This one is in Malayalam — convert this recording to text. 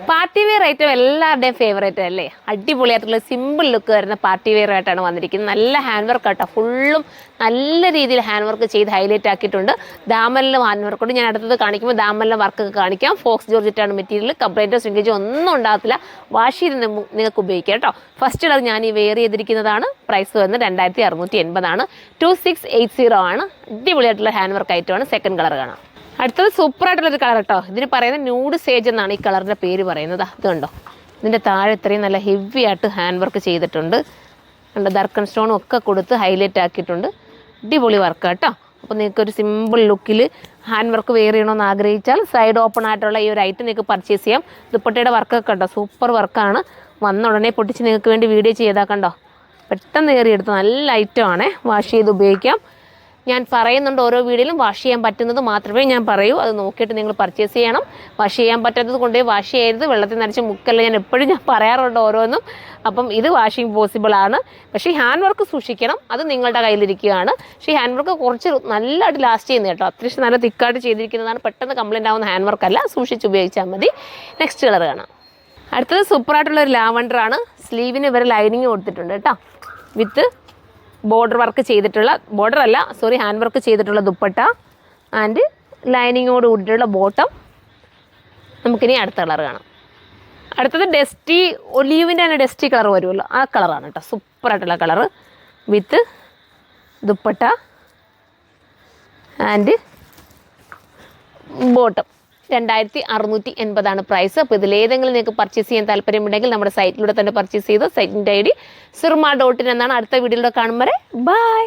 പാർട്ടി വെയർ ഐറ്റം എല്ലാവരുടെയും ഫേവറേറ്റ് അല്ലേ? അടിപൊളിയായിട്ടുള്ള സിമ്പിൾ ലുക്ക് വരുന്ന പാർട്ടി വെയർ ആയിട്ടാണ് വന്നിരിക്കുന്നത്. നല്ല ഹാൻഡ് വർക്ക് ആട്ടോ, ഫുള്ളും നല്ല രീതിയിൽ ഹാൻഡ് വർക്ക് ചെയ്ത് ഹൈലൈറ്റ് ആക്കിയിട്ടുണ്ട്. ദാമനിലും ഹാൻഡ് വർക്ക് ഉണ്ട്. ഞാൻ അടുത്തത് കാണിക്കുമ്പോൾ ദാമനിലും വർക്കൊക്കെ കാണിക്കാം. ഫോക്സ് ജോർജറ്റാണ് മെറ്റീരിയൽ. കംപ്ലൈൻറ്റോ സ്വിങ്കേജോ ഒന്നും ഉണ്ടാകത്തില്ല. വാഷ് ചെയ്ത് നിങ്ങൾക്ക് ഉപയോഗിക്കാം കേട്ടോ. ഫസ്റ്റ് കളർ ഞാൻ ഈ വെയർ ചെയ്തിരിക്കുന്നതാണ്. പ്രൈസ് വരുന്നത് 2680 ആണ്. 2680 ആണ്. അടിപൊളിയായിട്ടുള്ള ഹാൻഡ് വർക്ക് ഐറ്റമാണ്. സെക്കൻഡ് കളർ കാണാം. അടുത്തത് സൂപ്പറായിട്ടുള്ളൊരു കളർ കേട്ടോ. ഇതിന് പറയുന്നത് ന്യൂഡ് സേജ് എന്നാണ് ഈ കളറിൻ്റെ പേര് പറയുന്നത്. അത് കണ്ടോ, ഇതിൻ്റെ താഴെ ഇത്രയും നല്ല ഹെവി ആയിട്ട് ഹാൻഡ് വർക്ക് ചെയ്തിട്ടുണ്ട്. കണ്ടോ, ദർക്കൺ സ്റ്റോണും ഒക്കെ കൊടുത്ത് ഹൈലൈറ്റ് ആക്കിയിട്ടുണ്ട്. അടിപൊളി വർക്ക് കേട്ടോ. അപ്പോൾ നിങ്ങൾക്കൊരു സിമ്പിൾ ലുക്കിൽ ഹാൻഡ് വർക്ക് വെയർ ചെയ്യണമെന്ന് ആഗ്രഹിച്ചാൽ സൈഡ് ഓപ്പൺ ആയിട്ടുള്ള ഈ ഒരു ഐറ്റം നിങ്ങൾക്ക് പർച്ചേസ് ചെയ്യാം. ദുപ്പട്ടയുടെ വർക്കൊക്കെ കണ്ടോ, സൂപ്പർ വർക്കാണ്. വന്ന ഉടനെ പൊട്ടിച്ച് നിങ്ങൾക്ക് വേണ്ടി വീഡിയോ ചെയ്താൽ കണ്ടോ, പെട്ടെന്ന് കയറിയെടുത്ത് നല്ല ഐറ്റമാണ്. വാഷ് ചെയ്ത് ഉപയോഗിക്കാം. ഞാൻ പറയുന്നുണ്ട് ഓരോ വീഡിയോയിലും വാഷ് ചെയ്യാൻ പറ്റുന്നത് മാത്രമേ ഞാൻ പറയൂ. അത് നോക്കിയിട്ട് നിങ്ങൾ പർച്ചേസ് ചെയ്യണം. വാഷ് ചെയ്യാൻ പറ്റാത്തത് കൊണ്ടേ വാഷ് ചെയ്യരുത്, വെള്ളത്തിൽ നനച്ച് മുക്കല്ല. ഞാൻ എപ്പോഴും പറയാറുണ്ട് ഓരോന്നും. അപ്പം ഇത് വാഷിങ് പോസിബിൾ ആണ്. പക്ഷേ ഈ ഹാൻഡ് വർക്ക് സൂക്ഷിക്കണം, അത് നിങ്ങളുടെ കയ്യിലിരിക്കുകയാണ്. പക്ഷേ ഈ ഹാൻഡ് വർക്ക് കുറച്ച് നല്ലതായിട്ട് ലാസ്റ്റ് ചെയ്യുന്നത് കേട്ടോ. അത്യാവശ്യം നല്ല തിക്കായിട്ട് ചെയ്തിരിക്കുന്നതാണ്. പെട്ടെന്ന് കംപ്ലൈൻറ്റ് ആവുന്ന ഹാൻഡ് വർക്കല്ല, സൂക്ഷിച്ച് ഉപയോഗിച്ചാൽ മതി. നെക്സ്റ്റ് കളർ കാണാം. അടുത്തത് സൂപ്പറായിട്ടുള്ളൊരു ലാവണ്ടറാണ്. സ്ലീവിന് ഇവർ ലൈനിങ് കൊടുത്തിട്ടുണ്ട് കേട്ടോ. വിത്ത് ബോർഡർ വർക്ക് ചെയ്തിട്ടുള്ള, ഹാൻഡ് വർക്ക് ചെയ്തിട്ടുള്ള ദുപ്പട്ട ആൻഡ് ലൈനിങ്ങോട് കൂടിയിട്ടുള്ള ബോട്ടം. നമുക്കിനി അടുത്ത കളർ കാണാം. അടുത്തത് ഡസ്റ്റി, ഒലീവിൻ്റെ തന്നെ ഡസ്റ്റി കളർ വരുമല്ലോ, ആ കളറാണ് കേട്ടോ. സൂപ്പറായിട്ടുള്ള colour with dupatta and bottom. 2680 ആണ് പ്രൈസ്. അപ്പോൾ ഇതിലേതെങ്കിലും നിങ്ങൾക്ക് പർച്ചേസ് ചെയ്യാൻ താല്പര്യമുണ്ടെങ്കിൽ നമ്മുടെ സൈറ്റിലൂടെ തന്നെ പർച്ചേസ് ചെയ്ത്. സൈറ്റിൻ്റെ ID surma.in എന്നാണ്. അടുത്ത വീഡിയോയിലൂടെ കാണും വരെ ബൈ.